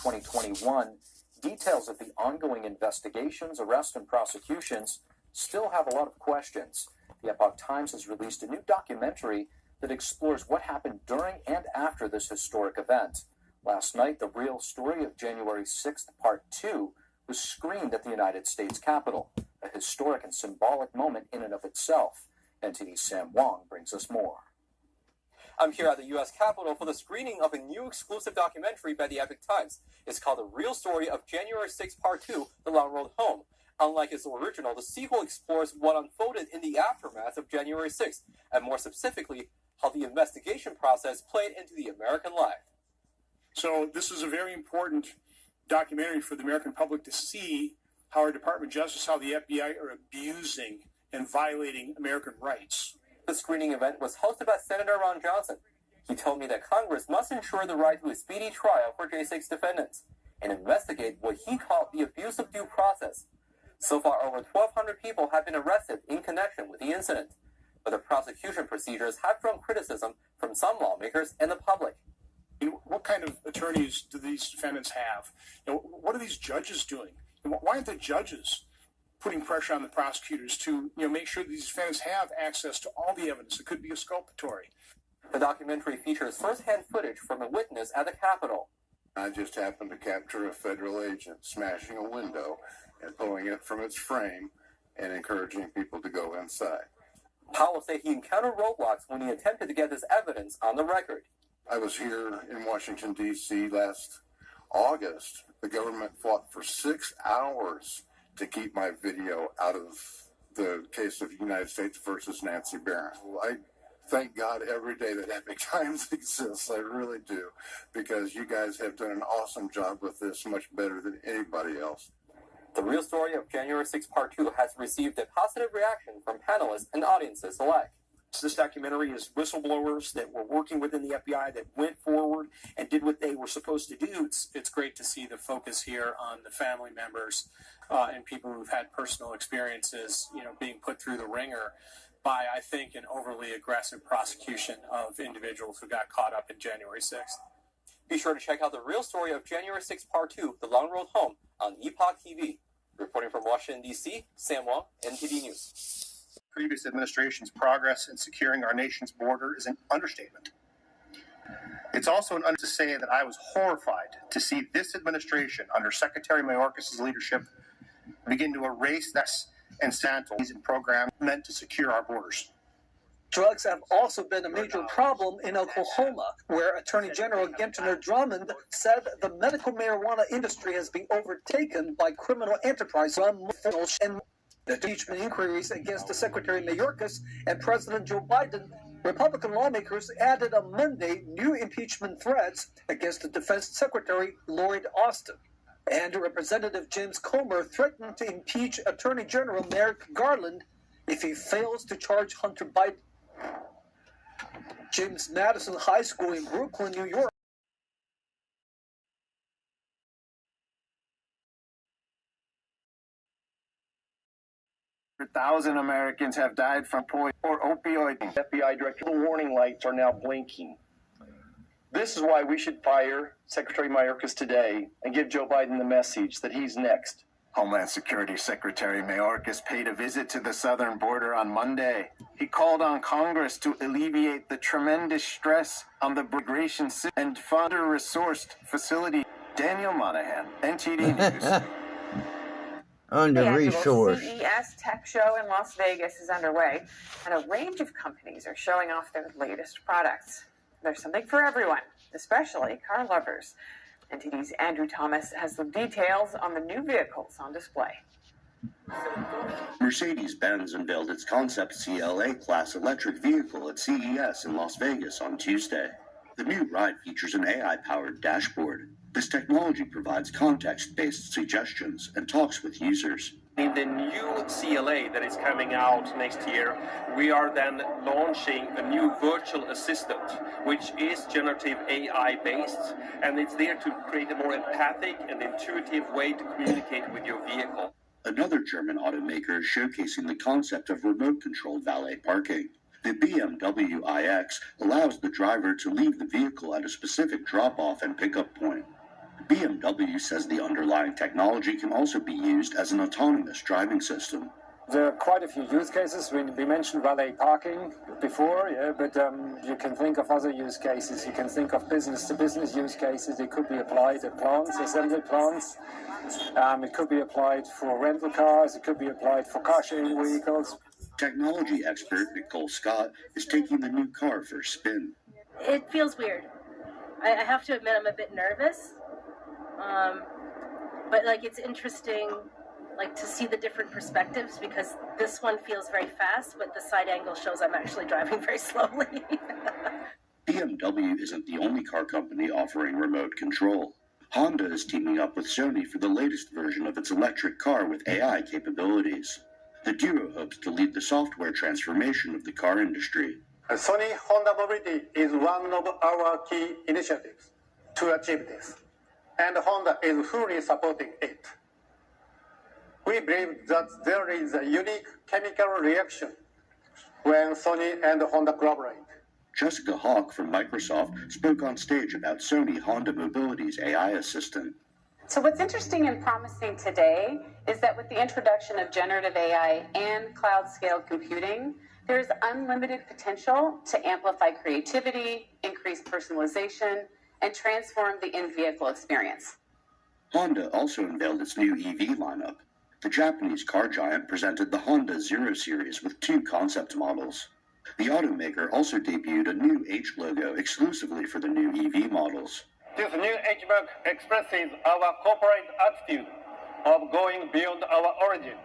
2021, details of the ongoing investigations, arrests, and prosecutions still have a lot of questions. The Epoch Times has released a new documentary that explores what happened during and after this historic event. Last night, the real story of January 6th, Part 2, was screened at the United States Capitol, a historic and symbolic moment in and of itself. NTD's Sam Wong brings us more. I'm here at the U.S. Capitol for the screening of a new exclusive documentary by the Epoch Times. It's called The Real Story of January 6th, Part 2, The Long Road Home. Unlike its original, the sequel explores what unfolded in the aftermath of January 6th, and more specifically, how the investigation process played into the American life. So this is a very important documentary for the American public to see how our Department of Justice, how the FBI are abusing and violating American rights. The screening event was hosted by Senator Ron Johnson. He told me that Congress must ensure the right to a speedy trial for J6 defendants and investigate what he called the abuse of due process. So far, over 1,200 people have been arrested in connection with the incident, but the prosecution procedures have drawn criticism from some lawmakers and the public. What kind of attorneys do these defendants have? What are these judges doing? Why aren't the judges putting pressure on the prosecutors to make sure that these defendants have access to all the evidence that could be exculpatory? The documentary features first-hand footage from a witness at the Capitol. I just happened to capture a federal agent smashing a window and pulling it from its frame and encouraging people to go inside. Powell said he encountered roadblocks when he attempted to get this evidence on the record. I was here in Washington, D.C. last August. The government fought for 6 hours to keep my video out of the case of United States versus Nancy Barron. I thank God every day that Epoch Times exists. I really do, because you guys have done an awesome job with this, much better than anybody else. The Real Story of January 6th Part 2 has received a positive reaction from panelists and audiences alike. This documentary is whistleblowers that were working within the FBI that went forward and did what they were supposed to do. It's great to see the focus here on the family members and people who've had personal experiences, being put through the ringer by, I think, an overly aggressive prosecution of individuals who got caught up in January 6th. Be sure to check out The Real Story of January 6th Part 2, The Long Road Home, on Epoch TV. Reporting from Washington, D.C., Sam Wong, NTD News. Previous administration's progress in securing our nation's border is an understatement. It's also an understatement to say that I was horrified to see this administration, under Secretary Mayorkas' leadership, begin to erase this and sandals and programs meant to secure our borders. Drugs have also been a major problem in Oklahoma, where Attorney General Gentner Drummond said the medical marijuana industry has been overtaken by criminal enterprise and the impeachment inquiries against the Secretary Mayorkas and President Joe Biden. Republican lawmakers added on Monday new impeachment threats against the Defense Secretary Lloyd Austin. And Representative James Comer threatened to impeach Attorney General Merrick Garland if he fails to charge Hunter Biden. James Madison High School in Brooklyn, New York. 1,000 Americans have died from poison or opioid. FBI director, the warning lights are now blinking. This is why we should fire Secretary Mayorkas today and give Joe Biden the message that he's next. Homeland Security Secretary Mayorkas paid a visit to the southern border on Monday. He called on Congress to alleviate the tremendous stress on the immigration system and fund a resourced facility. Daniel Monahan, NTD News. Under-resourced. The CES Tech Show in Las Vegas is underway, and a range of companies are showing off their latest products. There's something for everyone, especially car lovers. NTD's Andrew Thomas has the details on the new vehicles on display. Mercedes-Benz unveiled its concept CLA-class electric vehicle at CES in Las Vegas on Tuesday. The new ride features an AI-powered dashboard. This technology provides context-based suggestions and talks with users. In the new CLA that is coming out next year, we are then launching a new virtual assistant, which is generative AI-based, and it's there to create a more empathic and intuitive way to communicate with your vehicle. Another German automaker is showcasing the concept of remote-controlled valet parking. The BMW iX allows the driver to leave the vehicle at a specific drop-off and pickup point. BMW says the underlying technology can also be used as an autonomous driving system. There are quite a few use cases. We mentioned valet parking before, yeah, but you can think of other use cases. You can think of business-to-business use cases. It could be applied at plants, assembly plants. It could be applied for rental cars. It could be applied for car-sharing vehicles. Technology expert Nicole Scott is taking the new car for a spin. It feels weird. I have to admit I'm a bit nervous. But like it's interesting to see the different perspectives, because this one feels very fast, but the side angle shows I'm actually driving very slowly. BMW isn't the only car company offering remote control. Honda is teaming up with Sony for the latest version of its electric car with AI capabilities. The duo hopes to lead the software transformation of the car industry. Sony Honda Mobility is one of our key initiatives to achieve this, and Honda is fully supporting it. We believe that there is a unique chemical reaction when Sony and Honda collaborate. Jessica Hawk from Microsoft spoke on stage about Sony Honda Mobility's AI assistant. So what's interesting and promising today is that with the introduction of generative AI and cloud-scale computing, there's unlimited potential to amplify creativity, increase personalization, and transform the in-vehicle experience. Honda also unveiled its new EV lineup. The Japanese car giant presented the Honda Zero Series with 2 concept models. The automaker also debuted a new H logo exclusively for the new EV models. This new H-Mark expresses our corporate attitude of going beyond our origin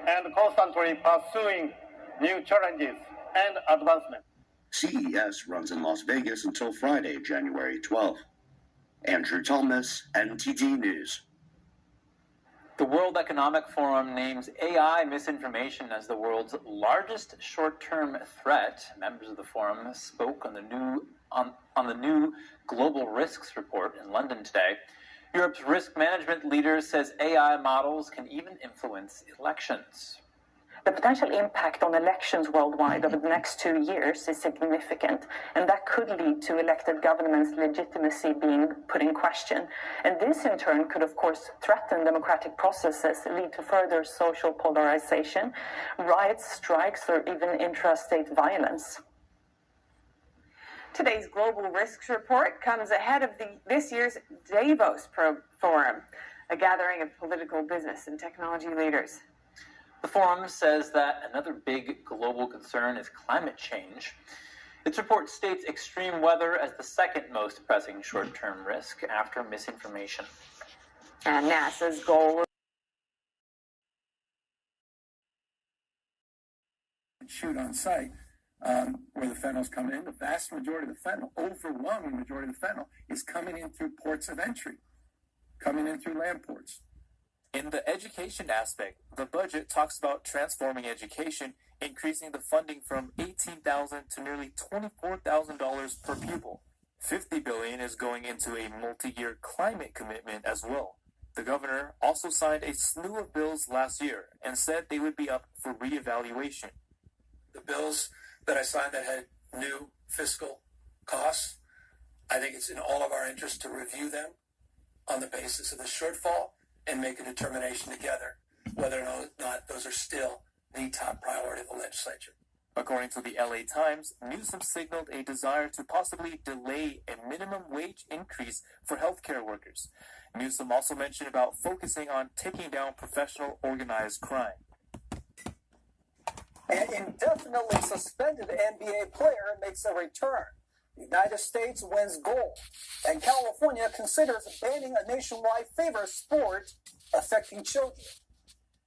and constantly pursuing new challenges and advancement. CES runs in Las Vegas until Friday, January 12th. Andrew Thomas, NTD News. The World Economic Forum names AI misinformation as the world's largest short-term threat. Members of the forum spoke on the new Global Risks Report in London today. Europe's risk management leader says AI models can even influence elections. The potential impact on elections worldwide over the next 2 years is significant, and that could lead to elected governments' legitimacy being put in question. And this, in turn, could, of course, threaten democratic processes, lead to further social polarization, riots, strikes, or even intrastate violence. Today's Global Risks Report comes ahead of this year's Davos Forum, a gathering of political, business, and technology leaders. The forum says that another big global concern is climate change. Its report states extreme weather as the second most pressing short-term risk after misinformation. And NASA's goal shoot on site where the fental's coming in. The vast majority of the fentanyl, overwhelming majority of the fentanyl, is coming in through ports of entry, coming in through land ports. In the education aspect, the budget talks about transforming education, increasing the funding from $18,000 to nearly $24,000 per pupil. $50 billion is going into a multi-year climate commitment as well. The governor also signed a slew of bills last year and said they would be up for reevaluation. The bills that I signed that had new fiscal costs, I think it's in all of our interest to review them on the basis of the shortfall and make a determination together whether or not those are still the top priority of the legislature. According to the LA Times, Newsom signaled a desire to possibly delay a minimum wage increase for healthcare workers. Newsom also mentioned about focusing on taking down professional organized crime. An indefinitely suspended NBA player makes a return. The United States wins gold, and California considers banning a nationwide favorite sport affecting children.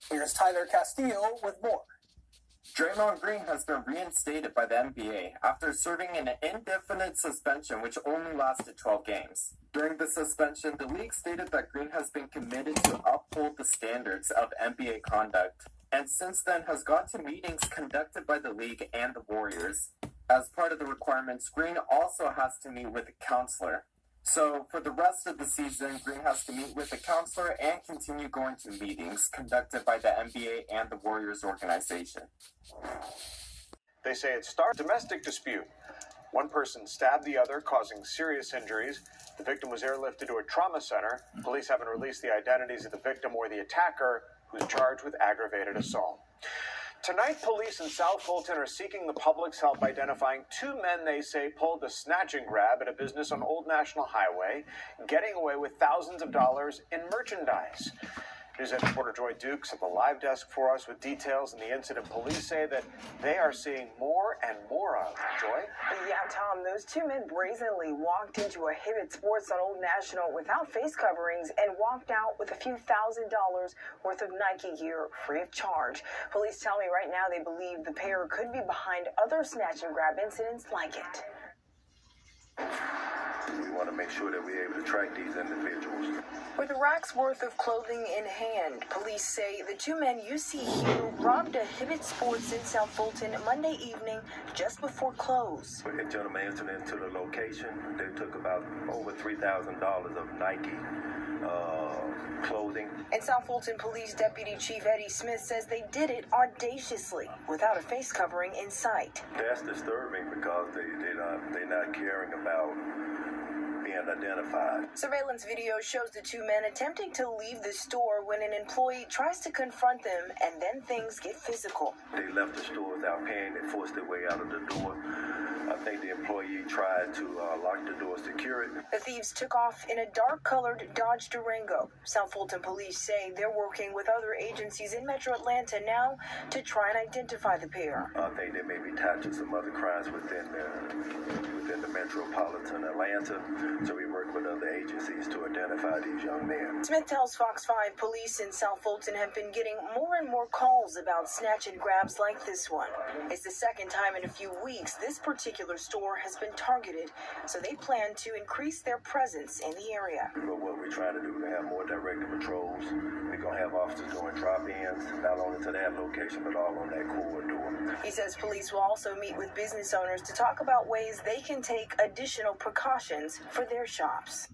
Here's Tyler Castillo with more. Draymond Green has been reinstated by the NBA after serving an indefinite suspension which only lasted 12 games. During the suspension, the league stated that Green has been committed to uphold the standards of NBA conduct, and since then has gone to meetings conducted by the league and the Warriors. As part of the requirements, Green also has to meet with a counselor. So for the rest of the season, Green has to meet with a counselor and continue going to meetings conducted by the NBA and the Warriors organization. They say it started a domestic dispute. One person stabbed the other, causing serious injuries. The victim was airlifted to a trauma center. Police haven't released the identities of the victim or the attacker, who's charged with aggravated assault. Tonight, police in South Fulton are seeking the public's help identifying two men they say pulled a snatch and grab at a business on Old National Highway, getting away with thousands of dollars in merchandise. News editor reporter Joy Dukes at the live desk for us with details on the incident police say that they are seeing more and more of. Joy? Yeah, Tom, those two men brazenly walked into a Hibbett Sports on Old National without face coverings and walked out with a few $1,000s worth of Nike gear free of charge. Police tell me right now they believe the pair could be behind other snatch and grab incidents like it. We want to make sure that we're able to track these individuals. With racks worth of clothing in hand, police say the two men you see here robbed a Hibbett Sports in South Fulton Monday evening just before close. The gentleman entered into the location. They took about over $3,000 of Nike clothing. And South Fulton Police Deputy Chief Eddie Smith says they did it audaciously without a face covering in sight. That's disturbing because they're not caring about being identified. Surveillance video shows the two men attempting to leave the store when an employee tries to confront them, and then things get physical. They left the store without paying. They forced their way out of the door. I think the employee tried to lock the door, secure it. The thieves took off in a dark-colored Dodge Durango. South Fulton police say they're working with other agencies in Metro Atlanta now to try and identify the pair. I think they may be tied to some other crimes within the metropolitan Atlanta, so we work with other agencies to identify these young men. Smith tells Fox 5 police in South Fulton have been getting more and more calls about snatch and grabs like this one. It's the second time in a few weeks this particular store has been targeted, so they plan to increase their presence in the area. But what we're trying to do is have more directed patrols. We're going to have officers doing drop-ins, not only to that location, but all on that corridor. He says police will also meet with business owners to talk about ways they can take additional precautions for their shops.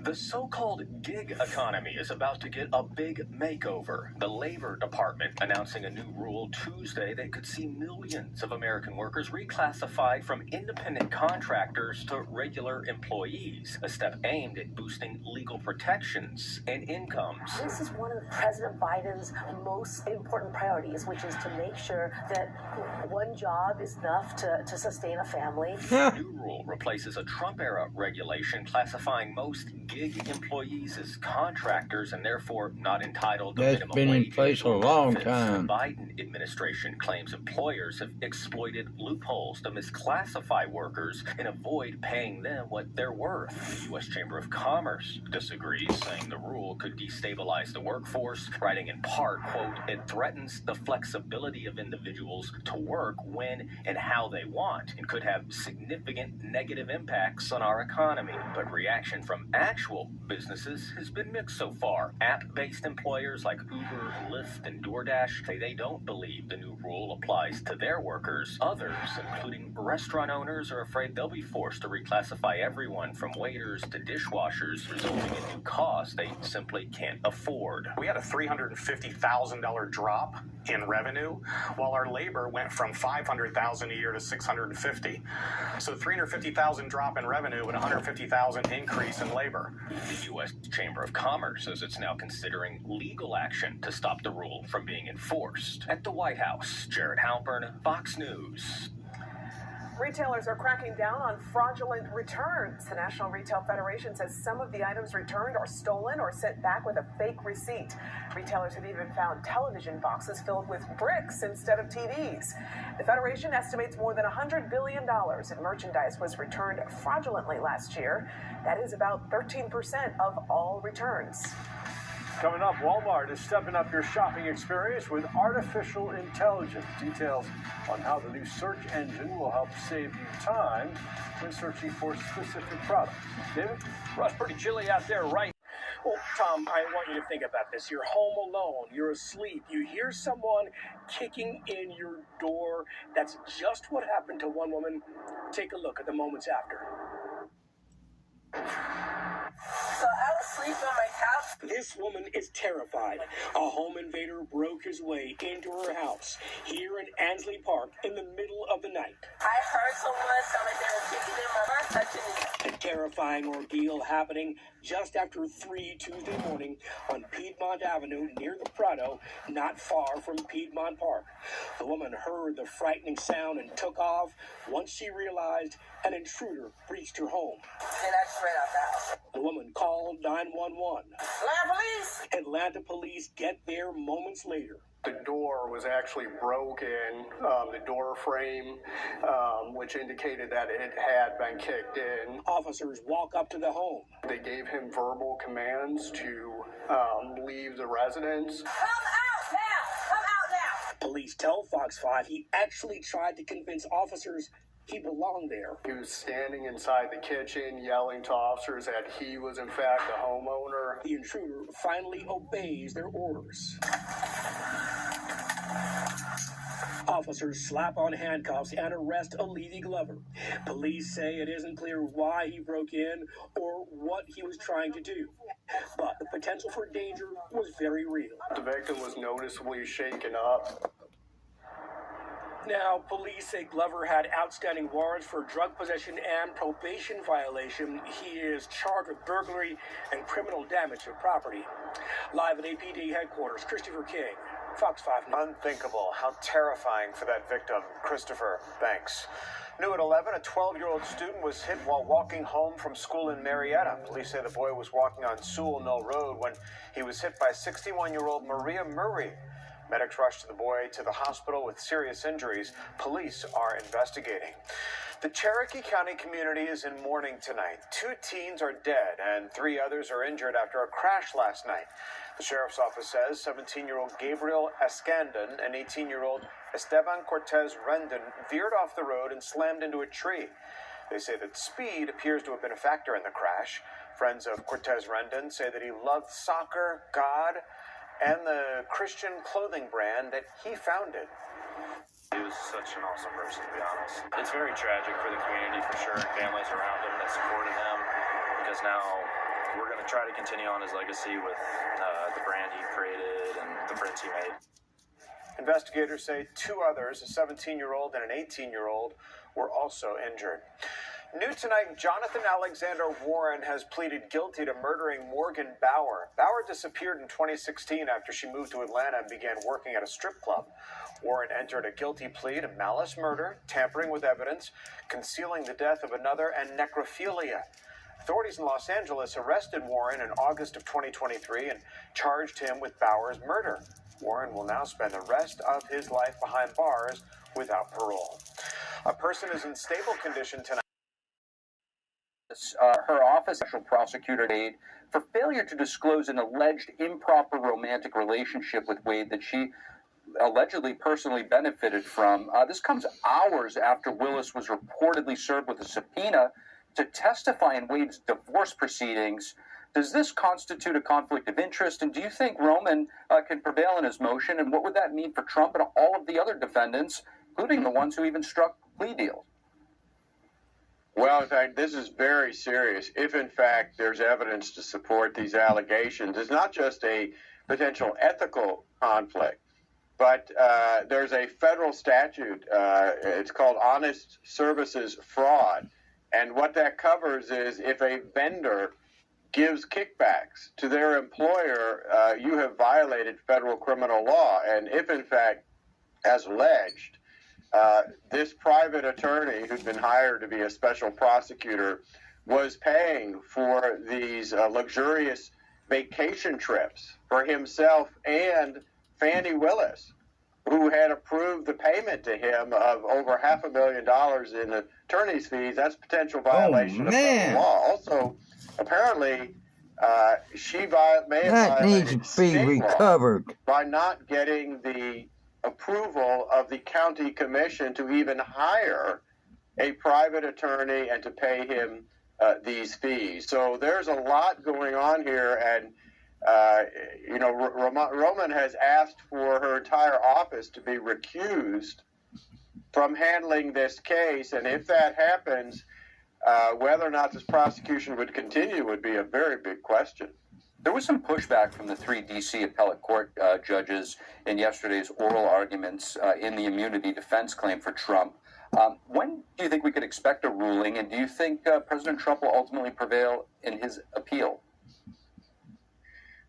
The so-called gig economy is about to get a big makeover. The Labor Department announcing a new rule Tuesday that could see millions of American workers reclassified from independent contractors to regular employees, a step aimed at boosting legal protections and incomes. This is one of President Biden's most important priorities, which is to make sure that one job is enough to sustain a family. The new rule replaces a Trump-era regulation classifying most gig employees as contractors and therefore not entitled to minimum wage. That's been in place a long time. The Biden administration claims employers have exploited loopholes to misclassify workers and avoid paying them what they're worth. The U.S. Chamber of Commerce disagrees, saying the rule could destabilize the workforce, writing in part, quote, "It threatens the flexibility of individuals to work when and how they want and could have significant negative impacts on our economy." But reaction from actual businesses has been mixed so far. App-based employers like Uber, Lyft, and DoorDash say they don't believe the new rule applies to their workers. Others, including restaurant owners, are afraid they'll be forced to reclassify everyone from waiters to dishwashers, resulting in new costs they simply can't afford. We had a $350,000 drop in revenue, while our labor went from $500,000 a year to $650,000. So $350,000 drop in revenue and $150,000 increase in labor. The U.S. Chamber of Commerce says it's now considering legal action to stop the rule from being enforced. At the White House, Jared Halpern, Fox News. Retailers are cracking down on fraudulent returns. The National Retail Federation says some of the items returned are stolen or sent back with a fake receipt. Retailers have even found television boxes filled with bricks instead of TVs. The Federation estimates more than $100 billion in merchandise was returned fraudulently last year. That is about 13% of all returns. Coming up, Walmart is stepping up your shopping experience with artificial intelligence. Details on how the new search engine will help save you time when searching for specific products. David? Russ, pretty chilly out there, right? Well, Tom, I want you to think about this. You're home alone. You're asleep. You hear someone kicking in your door. That's just what happened to one woman. Take a look at the moments after. So asleep on my couch. This woman is terrified. A home invader broke his way into her house here in Ansley Park in the middle of the night. I heard someone sound like they were kicking in my door, touching me. A terrifying ordeal happening just after 3 Tuesday morning on Piedmont Avenue near the Prado, not far from Piedmont Park. The woman heard the frightening sound and took off once she realized an intruder breached her home. Then I just ran out the house. The woman called 911. Atlanta police! Atlanta police get there moments later. The door was actually broken, the door frame, which indicated that it had been kicked in. Officers walk up to the home. They gave him verbal commands to leave the residence. Come out now! Come out now! Police tell Fox 5 he actually tried to convince officers he belonged there. He was standing inside the kitchen yelling to officers that he was in fact the homeowner. The intruder finally obeys their orders. Officers slap on handcuffs and arrest a Levy Glover. Police say it isn't clear why he broke in or what he was trying to do, but the potential for danger was very real. The victim was noticeably shaken up. Now, police say Glover had outstanding warrants for drug possession and probation violation. He is charged with burglary and criminal damage to property. Live at APD headquarters, Christopher King, Fox 5 News. Unthinkable. How terrifying for that victim. Christopher, thanks. New at 11, a 12-year-old student was hit while walking home from school in Marietta. Police say the boy was walking on Sewell Mill Road when he was hit by 61-year-old Maria Murray. Medics rushed the boy to the hospital with serious injuries. Police are investigating. The Cherokee County community is in mourning tonight. 2 teens are dead and 3 others are injured after a crash last night. The sheriff's office says 17-year-old Gabriel Escandon and 18-year-old Esteban Cortez Rendon veered off the road and slammed into a tree. They say that speed appears to have been a factor in the crash. Friends of Cortez Rendon say that he loved soccer, God, and the Christian clothing brand that he founded. He was such an awesome person, to be honest. It's very tragic for the community, for sure, and families around him that supported him, because now we're going to try to continue on his legacy with the brand he created and the prints he made. Investigators say 2 others, a 17-year-old and an 18-year-old, were also injured. New tonight, Jonathan Alexander Warren has pleaded guilty to murdering Morgan Bauer. Bauer disappeared in 2016 after she moved to Atlanta and began working at a strip club. Warren entered a guilty plea to malice murder, tampering with evidence, concealing the death of another, and necrophilia. Authorities in Los Angeles arrested Warren in August of 2023 and charged him with Bauer's murder. Warren will now spend the rest of his life behind bars without parole. A person is in stable condition tonight. Her office, special prosecutor aide, for failure to disclose an alleged improper romantic relationship with Wade that she allegedly personally benefited from. This comes hours after Willis was reportedly served with a subpoena to testify in Wade's divorce proceedings. Does this constitute a conflict of interest? And do you think Roman can prevail in his motion? And what would that mean for Trump and all of the other defendants, including the ones who even struck plea deals? Well, in fact, this is very serious. If, in fact, there's evidence to support these allegations, it's not just a potential ethical conflict, but there's a federal statute. It's called Honest Services Fraud. And what that covers is if a vendor gives kickbacks to their employer, you have violated federal criminal law. And if, in fact, as alleged, this private attorney who'd been hired to be a special prosecutor was paying for these luxurious vacation trips for himself and Fannie Willis, who had approved the payment to him of over $500,000 in attorney's fees. That's potential violation of federal law. Also, apparently, she may have violated state law by not getting the approval of the county commission to even hire a private attorney and to pay him these fees. So there's a lot going on here, and Roman has asked for her entire office to be recused from handling this case, and if that happens, Whether or not this prosecution would continue would be a very big question. There was some pushback from the 3 D.C. appellate court judges in yesterday's oral arguments in the immunity defense claim for Trump. When do you think we could expect a ruling, and do you think President Trump will ultimately prevail in his appeal?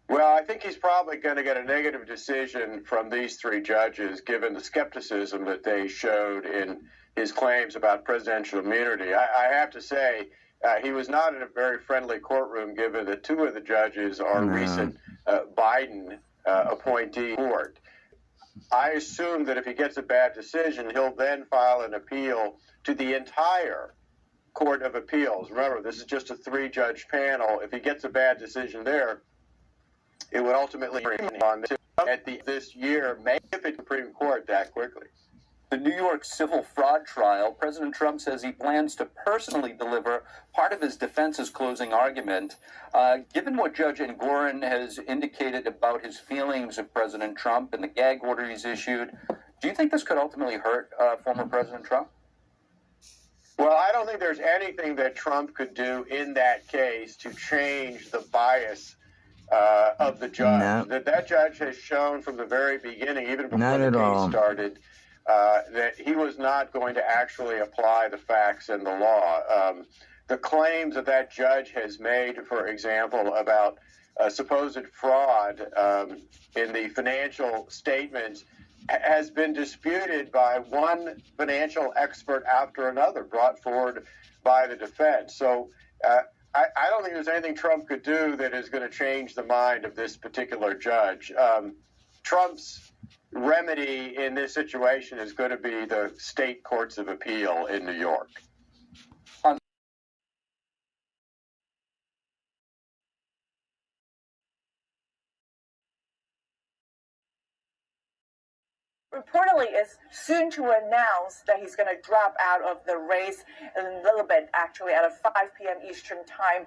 Well, I think he's probably going to get a negative decision from these 3 judges, given the skepticism that they showed in his claims about presidential immunity. I have to say, he was not in a very friendly courtroom, given that 2 of the judges are recent Biden appointee court. I assume that if he gets a bad decision, he'll then file an appeal to the entire Court of Appeals. Remember, this is just a 3-judge panel. If he gets a bad decision there, it would ultimately on this year, make it the Supreme Court that quickly. The New York civil fraud trial, President Trump says he plans to personally deliver part of his defense's closing argument. Given what Judge Engoron has indicated about his feelings of President Trump and the gag order he's issued, do you think this could ultimately hurt former President Trump? Well, I don't think there's anything that Trump could do in that case to change the bias of the judge. No. That judge has shown from the very beginning, even before the case started, that he was not going to actually apply the facts and the law. The claims that judge has made, for example, about supposed fraud in the financial statements has been disputed by one financial expert after another, brought forward by the defense. So I don't think there's anything Trump could do that is going to change the mind of this particular judge. Trump's remedy in this situation is going to be the state courts of appeal in New York. Reportedly is soon to announce that he's going to drop out of the race in a little bit, actually, at a 5 p.m. Eastern time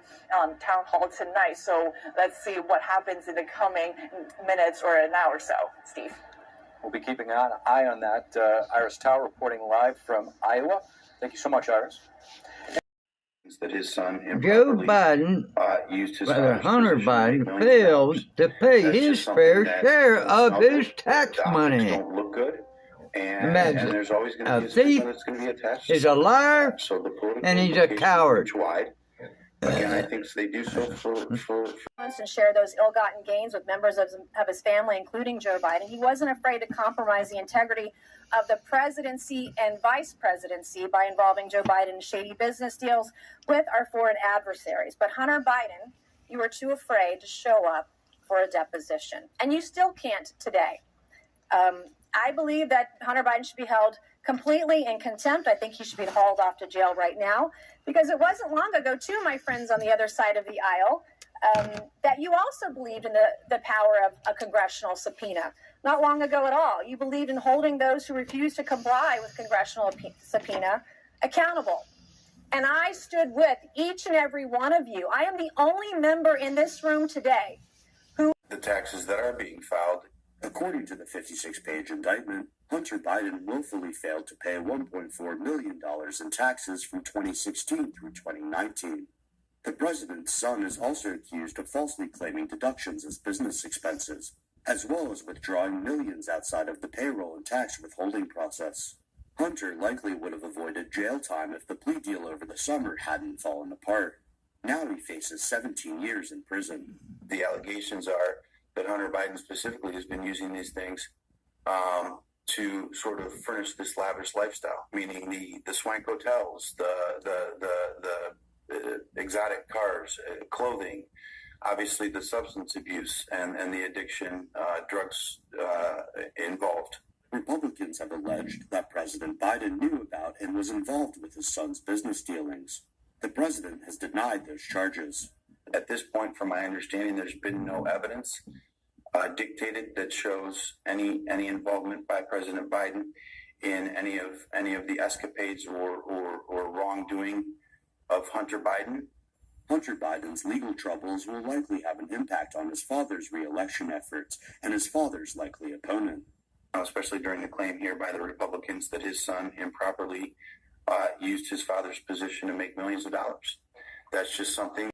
town hall tonight. So let's see what happens in the coming minutes or an hour or so. Steve. We'll be keeping an eye on that. Iris Tao reporting live from Iowa. Thank you so much, Iris. That his son Joe Biden, used his Hunter Biden, failed to pay his fair share of his tax money. Don't look good, and Imagine there's always going to a be a thief that's going to be attached. is a liar, and he's a coward. Again, I think they do so for and share those ill-gotten gains with members of his family, including Joe Biden. He wasn't afraid to compromise the integrity of the presidency and vice presidency by involving Joe Biden in shady business deals with our foreign adversaries. But Hunter Biden, you were too afraid to show up for a deposition, and you still can't today. I believe that Hunter Biden should be held completely in contempt. I think he should be hauled off to jail right now, because it wasn't long ago, too, my friends on the other side of the aisle, that you also believed in the power of a congressional subpoena. Not long ago at all. You believed in holding those who refuse to comply with congressional subpoena accountable. And I stood with each and every one of you. I am the only member in this room today who... the taxes that are being filed. According to the 56-page indictment, Hunter Biden willfully failed to pay $1.4 million in taxes from 2016 through 2019. The president's son is also accused of falsely claiming deductions as business expenses, as well as withdrawing millions outside of the payroll and tax withholding process. Hunter likely would have avoided jail time if the plea deal over the summer hadn't fallen apart. Now he faces 17 years in prison. The allegations are that Hunter Biden specifically has been using these things to sort of furnish this lavish lifestyle, meaning the swank hotels, the exotic cars, clothing, obviously the substance abuse and the addiction, drugs involved. Republicans have alleged that President Biden knew about and was involved with his son's business dealings. The president has denied those charges. At this point, from my understanding, there's been no evidence dictated that shows any involvement by President Biden in any of the escapades or wrongdoing of Hunter Biden. Hunter Biden's legal troubles will likely have an impact on his father's re-election efforts and his father's likely opponent. Especially during the claim here by the Republicans that his son improperly used his father's position to make millions of dollars. That's just something.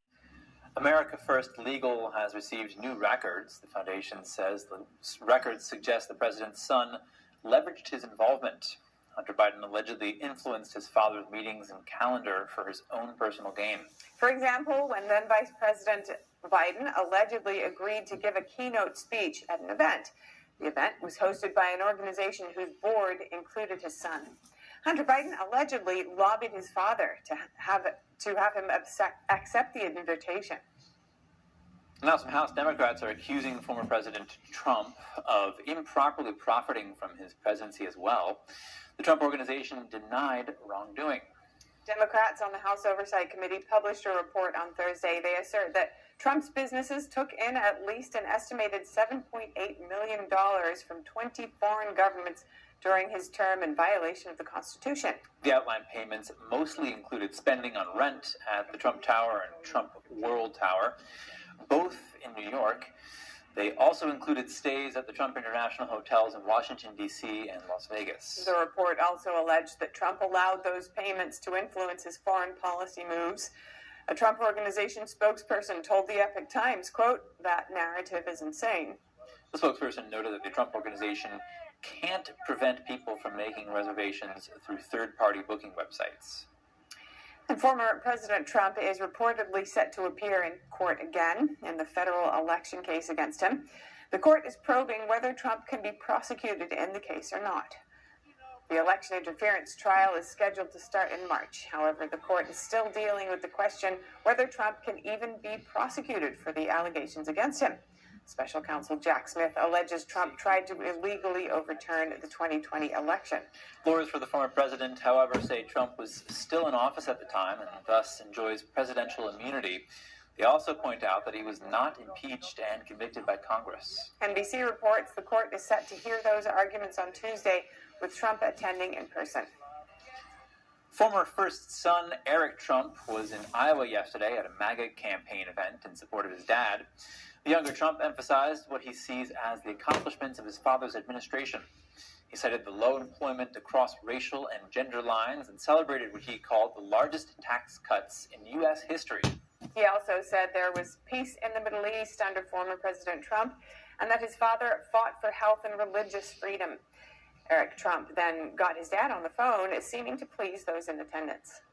America First Legal has received new records. The foundation says the records suggest the president's son leveraged his involvement. Hunter Biden allegedly influenced his father's meetings and calendar for his own personal gain. For example, when then Vice President Biden allegedly agreed to give a keynote speech at an event. The event was hosted by an organization whose board included his son. Hunter Biden allegedly lobbied his father to have him accept the invitation. Now, some House Democrats are accusing former President Trump of improperly profiting from his presidency as well. The Trump Organization denied wrongdoing. Democrats on the House Oversight Committee published a report on Thursday. They assert that Trump's businesses took in at least an estimated $7.8 million from 20 foreign governments during his term in violation of the Constitution. The outlined payments mostly included spending on rent at the Trump Tower and Trump World Tower, both in New York. They also included stays at the Trump International Hotels in Washington, D.C. and Las Vegas. The report also alleged that Trump allowed those payments to influence his foreign policy moves. A Trump Organization spokesperson told the Epoch Times, quote, "That narrative is insane." The spokesperson noted that the Trump Organization can't prevent people from making reservations through third-party booking websites. And former President Trump is reportedly set to appear in court again in the federal election case against him. The court is probing whether Trump can be prosecuted in the case or not. The election interference trial is scheduled to start in March. However, the court is still dealing with the question whether Trump can even be prosecuted for the allegations against him. Special counsel Jack Smith alleges Trump tried to illegally overturn the 2020 election. Lawyers for the former president, however, say Trump was still in office at the time and thus enjoys presidential immunity. They also point out that he was not impeached and convicted by Congress. NBC reports the court is set to hear those arguments on Tuesday, with Trump attending in person. Former first son Eric Trump was in Iowa yesterday at a MAGA campaign event in support of his dad. The younger Trump emphasized what he sees as the accomplishments of his father's administration. He cited the low employment across racial and gender lines and celebrated what he called the largest tax cuts in U.S. history. He also said there was peace in the Middle East under former President Trump and that his father fought for health and religious freedom. Eric Trump then got his dad on the phone, seeming to please those in attendance.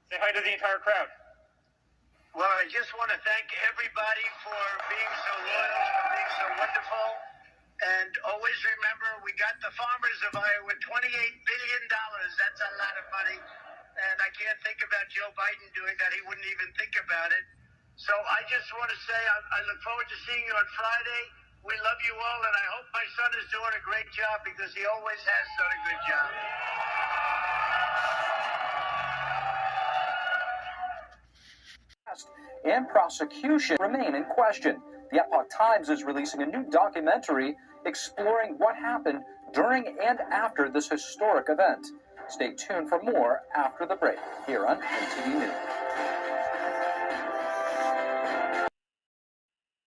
Say hi to the entire crowd. Well, I just want to thank everybody for being so loyal, for being so wonderful. And always remember, we got the farmers of Iowa $28 billion. That's a lot of money. And I can't think about Joe Biden doing that. He wouldn't even think about it. So I just want to say I look forward to seeing you on Friday. We love you all, and I hope my son is doing a great job because he always has done a good job. And prosecution remain in question. The Epoch Times is releasing a new documentary exploring what happened during and after this historic event. Stay tuned for more after the break here on NTD News.